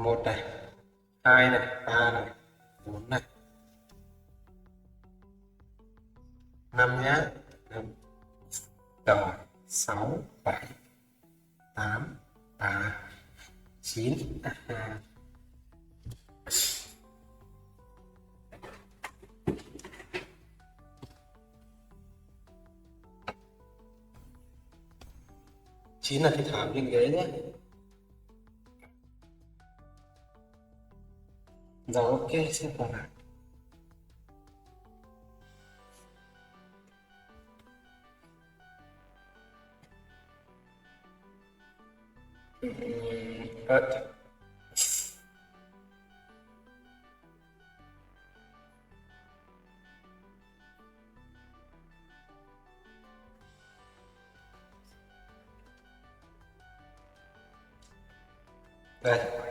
1 này, 2 này, 3 này, 4 này, 5 nhá. 5. Rồi 6 7 8 3 9 9 là cái thảm trên ghế nhé. Rồi ok, xem còn lại. Cut. Đây.